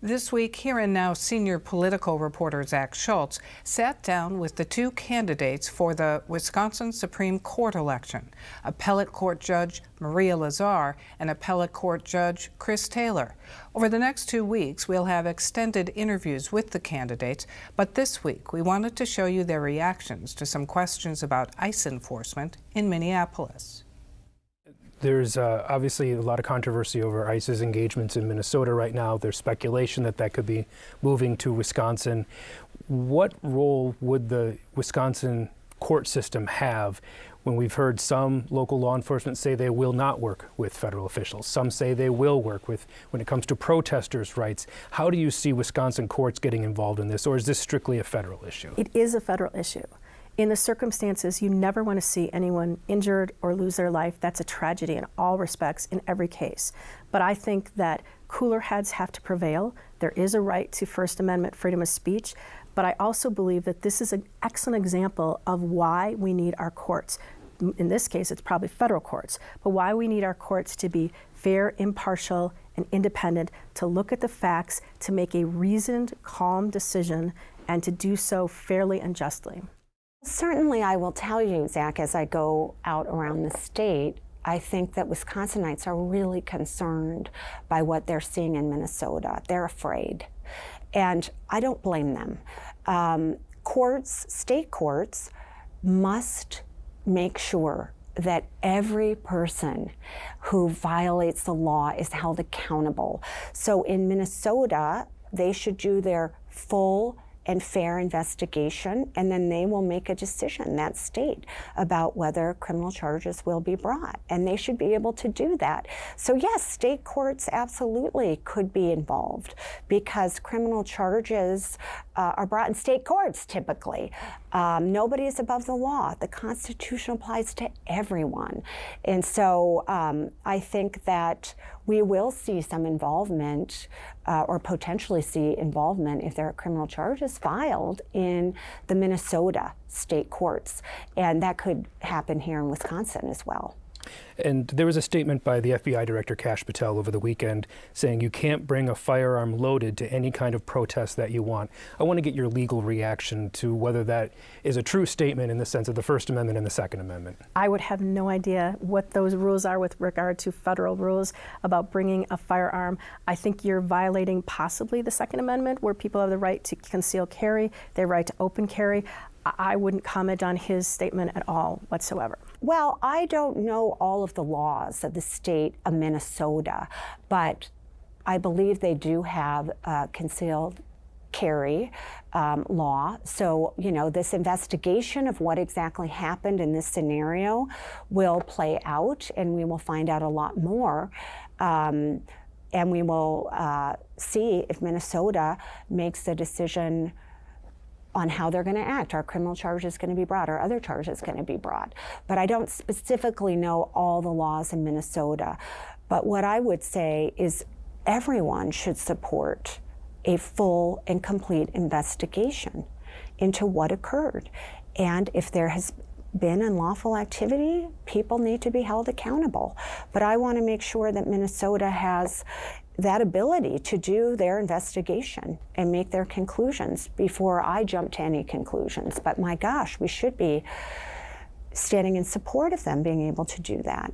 This week, Here and Now senior political reporter Zach Schultz sat down with the two candidates for the Wisconsin Supreme Court election, Appellate Court Judge Maria Lazar and Appellate Court Judge Chris Taylor. Over the next 2 weeks, we'll have extended interviews with the candidates, but this week we wanted to show you their reactions to some questions about ICE enforcement in Minneapolis. There's obviously a lot of controversy over ICE's engagements in Minnesota right now. There's speculation that that could be moving to Wisconsin. What role would the Wisconsin court system have when we've heard some local law enforcement say they will not work with federal officials? Some say they will work with when it comes to protesters' rights. How do you see Wisconsin courts getting involved in this, or is this strictly a federal issue? It is a federal issue. In the circumstances, you never want to see anyone injured or lose their life. That's a tragedy in all respects, in every case. But I think that cooler heads have to prevail. There is a right to First Amendment freedom of speech, but I also believe that this is an excellent example of why we need our courts. In this case, it's probably federal courts, but why we need our courts to be fair, impartial, and independent, to look at the facts, to make a reasoned, calm decision, and to do so fairly and justly. Certainly, I will tell you, Zach, as I go out around the state, I think that Wisconsinites are really concerned by what they're seeing in Minnesota. They're afraid, and I don't blame them. State courts must make sure that every person who violates the law is held accountable. So in Minnesota, they should do their full and fair investigation, and then they will make a decision, that state, about whether criminal charges will be brought. And they should be able to do that. So yes, state courts absolutely could be involved because criminal charges are brought in state courts typically. Nobody is above the law. The Constitution applies to everyone. And so I think that we will see some involvement or potentially see involvement if there are criminal charges filed in the Minnesota state courts. And that could happen here in Wisconsin as well. And there was a statement by the FBI Director Kash Patel over the weekend saying you can't bring a firearm loaded to any kind of protest that you want. I want to get your legal reaction to whether that is a true statement in the sense of the First Amendment and the Second Amendment. I would have no idea what those rules are with regard to federal rules about bringing a firearm. I think you're violating possibly the Second Amendment, where people have the right to conceal carry, their right to open carry. I wouldn't comment on his statement at all whatsoever. Well, I don't know all of the laws of the state of Minnesota, but I believe they do have concealed carry law. So, you know, this investigation of what exactly happened in this scenario will play out, and we will find out a lot more. And we will see if Minnesota makes the decision on how they're going to act. Are criminal charges going to be brought? Are other charges going to be brought? But I don't specifically know all the laws in Minnesota. But what I would say is everyone should support a full and complete investigation into what occurred. And if there has been unlawful activity, people need to be held accountable. But I want to make sure that Minnesota has that ability to do their investigation and make their conclusions before I jump to any conclusions. But my gosh, we should be standing in support of them being able to do that.